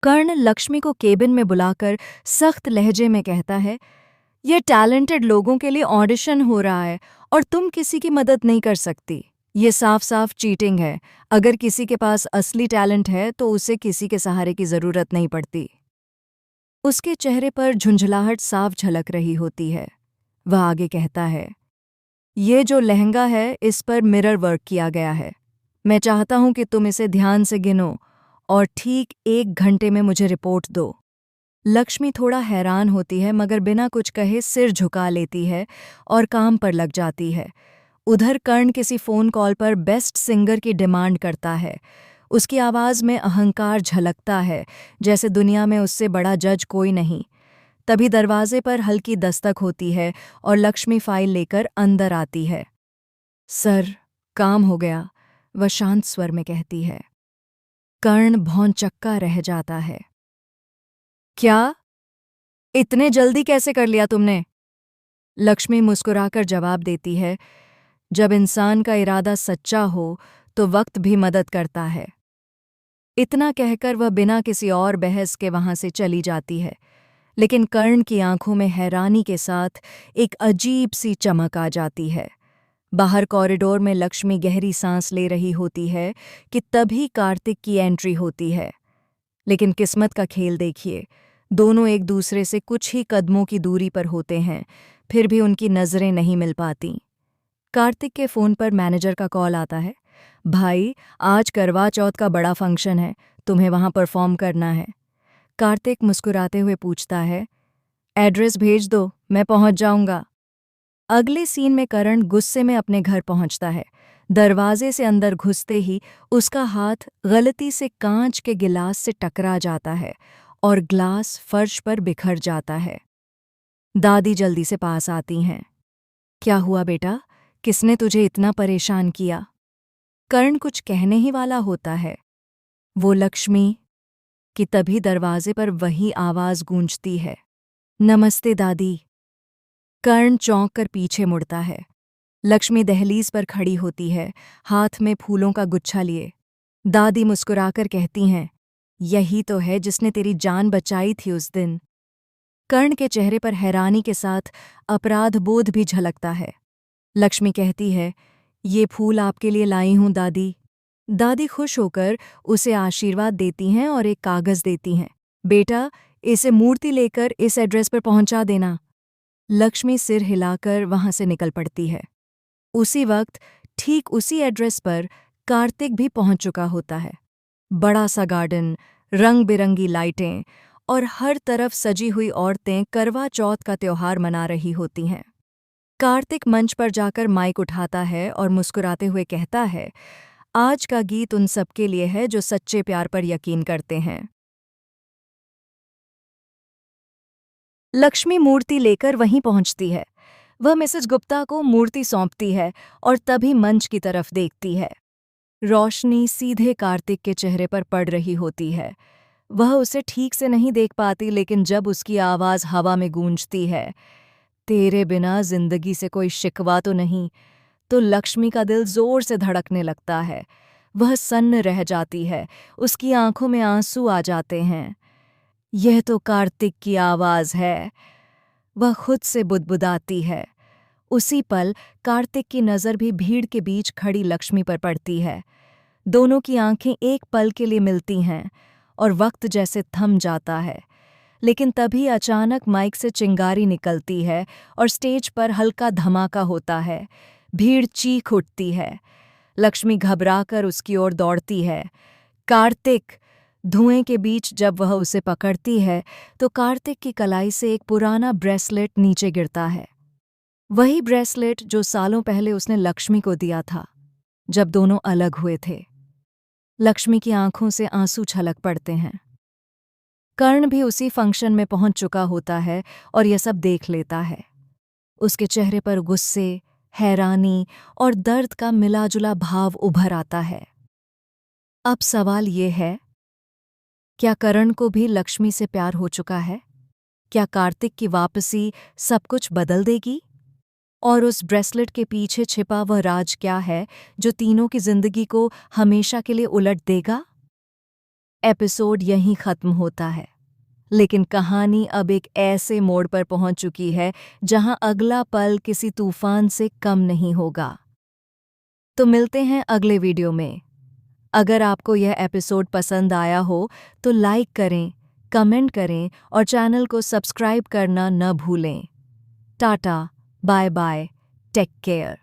कर्ण लक्ष्मी को केबिन में बुलाकर सख्त लहजे में कहता है, ये टैलेंटेड लोगों के लिए ऑडिशन हो रहा है और तुम किसी की मदद नहीं कर सकती। ये साफ साफ चीटिंग है। अगर किसी के पास असली टैलेंट है तो उसे किसी के सहारे की जरूरत नहीं पड़ती। उसके चेहरे पर झुंझलाहट साफ झलक रही होती है। वह आगे कहता है, ये जो लहंगा है इस पर मिरर वर्क किया गया है। मैं चाहता हूं कि तुम इसे ध्यान से गिनो और ठीक 1 घंटे में मुझे रिपोर्ट दो। लक्ष्मी थोड़ा हैरान होती है मगर बिना कुछ कहे सिर झुका लेती है और काम पर लग जाती है। उधर कर्ण किसी फ़ोन कॉल पर बेस्ट सिंगर की डिमांड करता है। उसकी आवाज़ में अहंकार झलकता है, जैसे दुनिया में उससे बड़ा जज कोई नहीं। तभी दरवाजे पर हल्की दस्तक होती है और लक्ष्मी फाइल लेकर अंदर आती है। सर, काम हो गया, वह शांत स्वर में कहती है। कर्ण भौंचक्का रह जाता है। क्या? इतने जल्दी कैसे कर लिया तुमने? लक्ष्मी मुस्कुराकर जवाब देती है, जब इंसान का इरादा सच्चा हो तो वक्त भी मदद करता है। इतना कहकर वह बिना किसी और बहस के वहां से चली जाती है, लेकिन कर्ण की आंखों में हैरानी के साथ एक अजीब सी चमक आ जाती है। बाहर कॉरिडोर में लक्ष्मी गहरी सांस ले रही होती है कि तभी कार्तिक की एंट्री होती है। लेकिन किस्मत का खेल देखिए, दोनों एक दूसरे से कुछ ही कदमों की दूरी पर होते हैं, फिर भी उनकी नज़रें नहीं मिल पाती। कार्तिक के फ़ोन पर मैनेजर का कॉल आता है। भाई, आज करवा चौथ का बड़ा फंक्शन है, तुम्हें वहाँ परफॉर्म करना है। कार्तिक मुस्कुराते हुए पूछता है, एड्रेस भेज दो, मैं पहुँच जाऊँगा। अगले सीन में करण गुस्से में अपने घर पहुँचता है। दरवाजे से अंदर घुसते ही उसका हाथ गलती से कांच के गिलास से टकरा जाता है और ग्लास फर्श पर बिखर जाता है। दादी जल्दी से पास आती हैं। क्या हुआ बेटा? किसने तुझे इतना परेशान किया? कर्ण कुछ कहने ही वाला होता है। वो लक्ष्मी कि तभी दरवाजे पर वही आवाज गूंजती है, नमस्ते दादी। कर्ण चौंक कर पीछे मुड़ता है। लक्ष्मी दहलीज पर खड़ी होती है, हाथ में फूलों का गुच्छा लिए। दादी मुस्कुराकर कहती हैं, यही तो है जिसने तेरी जान बचाई थी उस दिन। कर्ण के चेहरे पर हैरानी के साथ अपराध बोध भी झलकता है। लक्ष्मी कहती है, ये फूल आपके लिए लाई हूं दादी। दादी खुश होकर उसे आशीर्वाद देती हैं और एक कागज देती हैं। बेटा, इसे मूर्ति लेकर इस एड्रेस पर पहुंचा देना। लक्ष्मी सिर हिलाकर वहां से निकल पड़ती है। उसी वक्त ठीक उसी एड्रेस पर कार्तिक भी पहुंच चुका होता है। बड़ा सा गार्डन, रंग बिरंगी लाइटें और हर तरफ सजी हुई औरतें करवा चौथ का त्योहार मना रही होती हैं। कार्तिक मंच पर जाकर माइक उठाता है और मुस्कुराते हुए कहता है, आज का गीत उन सबके लिए है जो सच्चे प्यार पर यकीन करते हैं। लक्ष्मी मूर्ति लेकर वहीं पहुंचती है। वह मिसेज गुप्ता को मूर्ति सौंपती है और तभी मंच की तरफ देखती है। रोशनी सीधे कार्तिक के चेहरे पर पड़ रही होती है। वह उसे ठीक से नहीं देख पाती, लेकिन जब उसकी आवाज़ हवा में गूंजती है, तेरे बिना जिंदगी से कोई शिकवा तो नहीं, तो लक्ष्मी का दिल जोर से धड़कने लगता है। वह सन्न रह जाती है, उसकी आंखों में आंसू आ जाते हैं। यह तो कार्तिक की आवाज़ है, वह खुद से बुदबुदाती है। उसी पल कार्तिक की नज़र भी भीड़ के बीच खड़ी लक्ष्मी पर पड़ती है। दोनों की आंखें एक पल के लिए मिलती हैं और वक्त जैसे थम जाता है। लेकिन तभी अचानक माइक से चिंगारी निकलती है और स्टेज पर हल्का धमाका होता है। भीड़ चीख उठती है। लक्ष्मी घबराकर उसकी ओर दौड़ती है। कार्तिक! धुएं के बीच जब वह उसे पकड़ती है तो कार्तिक की कलाई से एक पुराना ब्रेसलेट नीचे गिरता है। वही ब्रेसलेट जो सालों पहले उसने लक्ष्मी को दिया था, जब दोनों अलग हुए थे। लक्ष्मी की आंखों से आंसू छलक पड़ते हैं। कर्ण भी उसी फंक्शन में पहुंच चुका होता है और यह सब देख लेता है। उसके चेहरे पर गुस्से, हैरानी और दर्द का मिलाजुला भाव उभर आता है। अब सवाल ये है, क्या कर्ण को भी लक्ष्मी से प्यार हो चुका है? क्या कार्तिक की वापसी सब कुछ बदल देगी? और उस ब्रेसलेट के पीछे छिपा वह राज क्या है जो तीनों की जिंदगी को हमेशा के लिए उलट देगा? एपिसोड यहीं खत्म होता है, लेकिन कहानी अब एक ऐसे मोड़ पर पहुंच चुकी है जहां अगला पल किसी तूफान से कम नहीं होगा। तो मिलते हैं अगले वीडियो में। अगर आपको यह एपिसोड पसंद आया हो तो लाइक करें, कमेंट करें और चैनल को सब्सक्राइब करना न भूलें। Tata, bye bye, take care.